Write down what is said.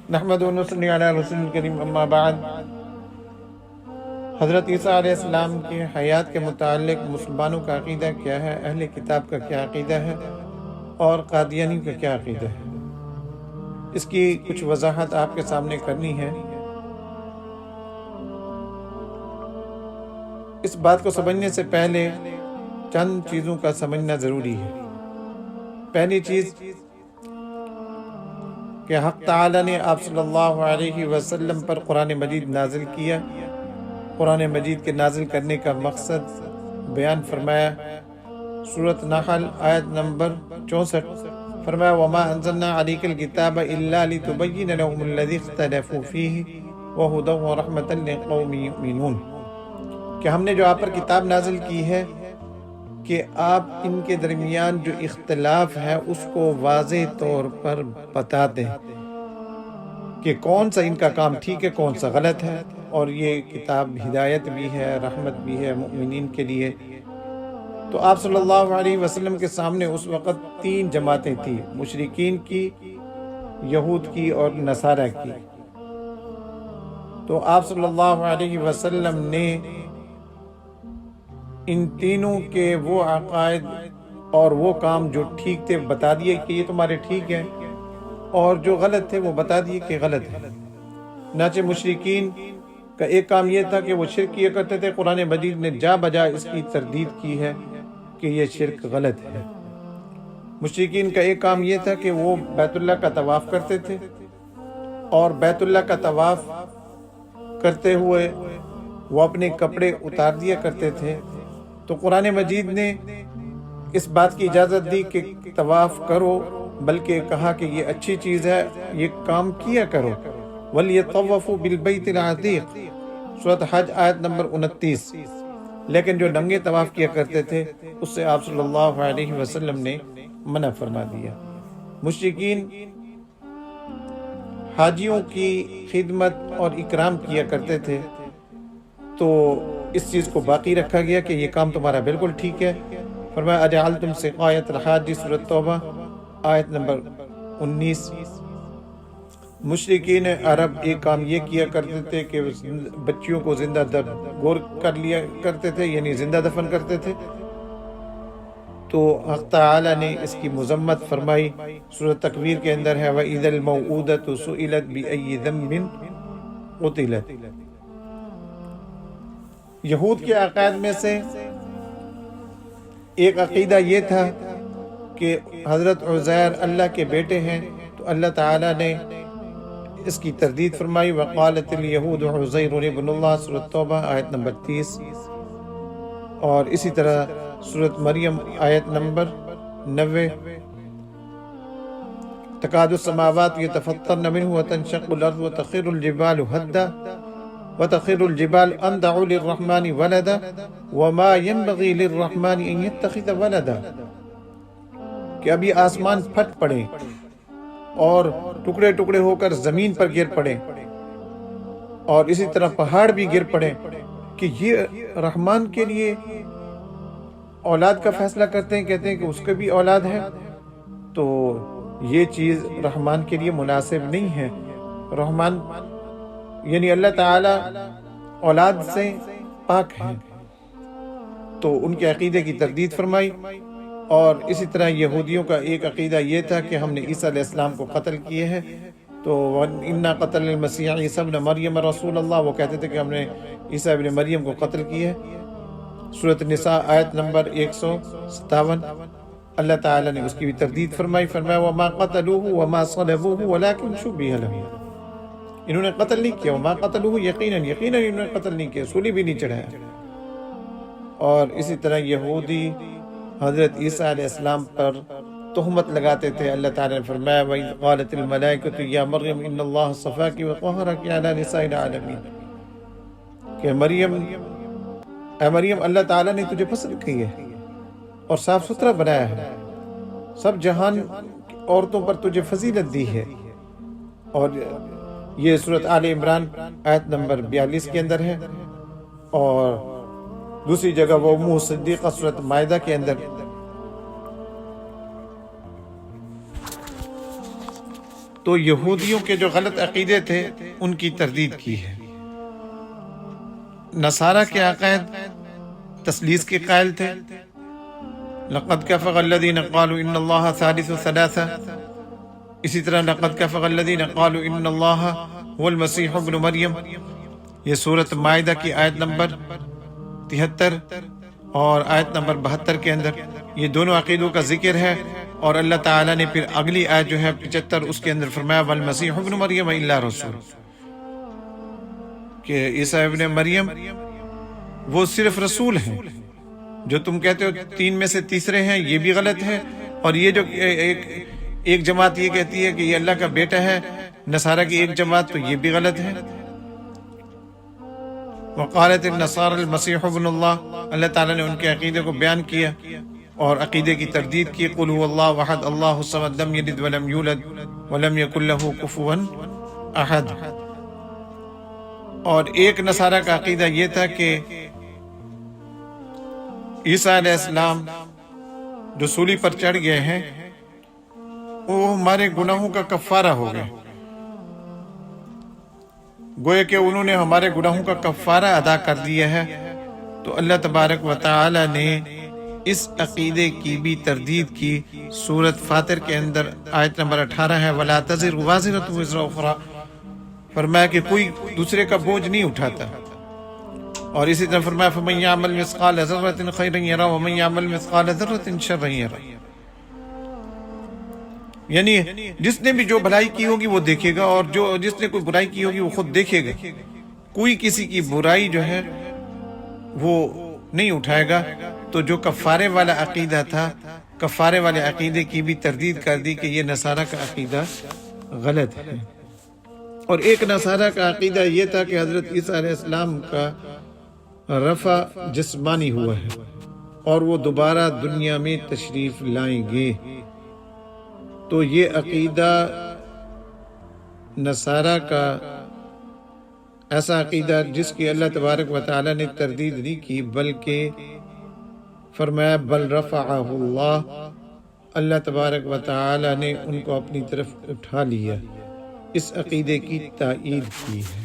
نحمدہ و نصلی علی رسول الکریم، اما بعد۔ حضرت عیسیٰ علیہ السلام کی حیات کے متعلق مسلمانوں کا عقیدہ کیا ہے، اہل کتاب کا کیا عقیدہ ہے اور قادیانی کا کیا عقیدہ ہے، اس کی کچھ وضاحت آپ کے سامنے کرنی ہے۔ اس بات کو سمجھنے سے پہلے چند چیزوں کا سمجھنا ضروری ہے۔ پہلی چیز کہ حق تعالی نے آپ صلی اللہ علیہ وسلم پر قرآن مجید نازل کیا۔ قرآن مجید کے نازل کرنے کا مقصد بیان فرمایا۔ سورۃ نحل آیت نمبر 64، فرمایا وَمَا أَنزَلْنَا عَلَيْكَ الْكِتَابَ إِلَّا لِتُبَيِّنَ لَهُمُ الَّذِي اخْتَلَفُوا فِيهِ وَهُدًى وَرَحْمَةً لِقَوْمٍ يُؤْمِنُونَ، کہ ہم نے جو آپ پر کتاب نازل کی ہے کہ آپ ان کے درمیان جو اختلاف ہے اس کو واضح طور پر بتا دیں کہ کون سا ان کا کام ٹھیک ہے، کون سا غلط ہے، اور یہ کتاب ہدایت بھی ہے، رحمت بھی ہے مؤمنین کے لیے۔ تو آپ صلی اللہ علیہ وسلم کے سامنے اس وقت 3 جماعتیں تھیں، مشرکین کی، یہود کی اور نصارہ کی۔ تو آپ صلی اللہ علیہ وسلم نے ان تینوں کے وہ عقائد اور وہ کام جو ٹھیک تھے بتا دیے کہ یہ تمہارے ٹھیک ہے، اور جو غلط تھے وہ بتا دیے کہ غلط ہے۔ چنانچہ مشرکین کا ایک کام یہ تھا کہ وہ شرک کیا کرتے تھے، قرآن مجید نے جا بجا اس کی تردید کی ہے کہ یہ شرک غلط ہے۔ مشرکین کا ایک کام یہ تھا کہ وہ بیت اللہ کا طواف کرتے تھے، اور بیت اللہ کا طواف کرتے ہوئے وہ اپنے کپڑے اتار دیا کرتے تھے۔ تو قرآن مجید نے اس بات کی اجازت دی کہ طواف کرو، بلکہ کہا کہ یہ اچھی چیز ہے، یہ کام کیا کرو۔ وَلْيَطَّوَّفُوا بِالْبَيْتِ الْعَتِيقِ، سورۃ حج آیت نمبر 29۔ لیکن جو ننگے طواف کیا کرتے تھے اس سے آپ صلی اللہ علیہ وسلم نے منع فرما دیا۔ مشرکین حاجیوں کی خدمت اور اکرام کیا کرتے تھے، تو اس چیز کو باقی رکھا گیا کہ یہ کام تمہارا بالکل ٹھیک ہے۔ فرمایا اجعلتم سقایۃ الحاج، سورۃ توبہ آیت نمبر 19۔ مشرکین عرب ایک کام یہ کیا کرتے تھے کہ بچیوں کو زندہ گور کر لیا کرتے تھے، یعنی زندہ دفن کرتے تھے۔ تو حق تعالی نے اس کی مذمت فرمائی، سورۃ تکویر کے اندر ہے وَإِذَا الْمَوْءُودَةُ سُئِلَتْ بِأَيِّ ذَنبٍ قُتِلَتْ۔ یہود کے عقائد میں سے ایک عقیدہ یہ تھا کہ حضرت عزیر اللہ کے بیٹے ہیں، تو اللہ تعالیٰ نے اس کی تردید فرمائی وقالت الیہود عزیر ابن اللہ، سورۃ توبہ آیت نمبر 30، اور اسی طرح سورۃ مریم آیت نمبر 90 تکاد السماوات یتفطرن منہ وتنشق الارض وتخر الجبال ہدا وتخر الجبال ان دعوا للرحمن ولدا وما ينبغي للرحمن ان يتخذ ولدا، کہ ابھی آسمان پھٹ پڑے اور ٹکڑے ٹکڑے ہو کر زمین پر گر پڑے، اور اسی طرح پہاڑ بھی گر پڑے، کہ یہ رحمان کے لیے اولاد کا فیصلہ کرتے ہیں، کہتے ہیں کہ اس کے بھی اولاد ہے، تو یہ چیز رحمان کے لیے مناسب نہیں ہے۔ رحمان یعنی اللہ تعالی اولاد سے پاک ہے۔ تو ان کے عقیدے کی تردید فرمائی۔ اور اسی طرح یہودیوں کا ایک عقیدہ یہ تھا کہ ہم نے عیسیٰ علیہ السلام کو قتل کیے ہیں، تو اِنَّا قَتَلْنَا الْمَسِيحَ عِيسَىٰ ابْنَ مَرْيَمَ رسول اللہ، وہ کہتے تھے کہ ہم نے عیسیٰ ابن مریم کو قتل کیا ہے۔ سورۃ نساء آیت نمبر 157، اللہ تعالیٰ نے اس کی بھی تردید فرمائی، فرمایا وَمَا قَتَلُوهُ وَمَا صَلَبُوهُ وَلَكِنْ شُبِّهَ لَهُمْ، انہوں نے قتل نہیں کیا، وَمَا قَتَلُوهُ یقیناً انہوں نے قتل نہیں کیا، سولی بھی نہیں چڑھایا۔ اور اسی طرح یہودی حضرت عیسیٰ علیہ السلام پر تہمت لگاتے تھے۔ اللہ تعالیٰ نے فرمایا وَإِذْ قَالَتِ الْمَلَائِكَةُ يَا مَرْيَمُ إِنَّ اللَّهَ اصْطَفَاكِ وَطَهَّرَكِ عَلَى نِسَاءِ الْعَالَمِينَ، کہ اے مریم اللہ تعالیٰ نے تجھے پسند کی ہے اور صاف ستھرا بنایا ہے، سب جہان عورتوں پر تجھے فضیلت دی ہے۔ اور یہ سورۃ آل عمران آیت نمبر 42 کے اندر ہے، اور دوسری جگہ وہ ام صدیقہ سورۃ مائدہ کے اندر۔ تو یہودیوں کے جو غلط عقیدے تھے ان کی تردید کی ہے۔ نصارہ کے عقائد تثلیث کے قائل تھے، لقد کفر الذین قالوا ان اللہ ثالث ثلاثہ، اسی طرح لقد کفر الذین قالوا ان اللہ هو المسیح ابن مریم، یہ سورۃ مائدہ کی آیت نمبر 73 اور آیت نمبر 72 کے اندر یہ دونوں عقیدوں کا ذکر ہے، اور اللہ تعالیٰ نے پھر اگلی آیت جو ہے 75 اس کے اندر فرمایا والمسیح ابن مریم الا رسول، کہ عیسیٰ ابن مریم وہ صرف رسول ہیں، جو تم کہتے ہو تین میں سے تیسرے ہیں یہ بھی غلط ہے، اور یہ جو ایک جماعت یہ کہتی ہے کہ یہ اللہ کا بیٹا ہے، نصارہ کی ایک جماعت، تو یہ بھی غلط ہے۔ وقالت النصارى المسیح ابن اللہ، اللہ تعالیٰ نے ان کے عقیدے کو بیان کیا اور عقیدے کی تردید کی۔ قل هو اللہ احد اللہ الصمد لم یلد ولم یولد ولم یکن له کفوا احد۔ اور ایک نصارہ کا عقیدہ یہ تھا کہ عیسیٰ علیہ السلام جو سولی پر چڑھ گئے ہیں وہ ہمارے گناہوں کا کفارہ ہو گئے، گویا کہ انہوں نے ہمارے گناہوں کا کفارہ ادا کر دیا ہے۔ تو اللہ تبارک و تعالی نے اس عقیدے کی بھی تردید کی۔ سورۃ فاطر کے اندر آیت نمبر 18 ہے وَلَا تَزِرُ وَازِرَةٌ وِزْرَ أُخْرَىٰ، فرمایا کہ کوئی دوسرے کا بوجھ نہیں اٹھاتا، اور اسی طرح فرمایا فَمَن يَعْمَلْ مِثْقَالَ ذَرَّةٍ خَيْرًا يَرَهُ وَمَن يَعْمَلْ مِثْقَالَ ذَرَّةٍ شَرًّا يَرَهُ، یعنی جس نے بھی جو بھلائی کی ہوگی وہ دیکھے گا، اور جس نے کوئی برائی کی ہوگی وہ خود دیکھے گا، کوئی کسی کی برائی جو ہے وہ نہیں اٹھائے گا۔ تو جو کفارے والا عقیدہ تھا، کفارے والے عقیدے کی بھی تردید کر دی کہ یہ نصارہ کا عقیدہ غلط ہے۔ اور ایک نصارہ کا عقیدہ یہ تھا کہ حضرت عیسیٰ علیہ السلام کا رفع جسمانی ہوا ہے اور وہ دوبارہ دنیا میں تشریف لائیں گے۔ تو یہ عقیدہ نصارہ کا ایسا عقیدہ جس کی اللہ تبارک و تعالی نے تردید نہیں کی، بلکہ فرمایا بل رفعہ اللہ، اللہ تبارک و تعالی نے ان کو اپنی طرف اٹھا لیا، اس عقیدے کی تائید کی ہے۔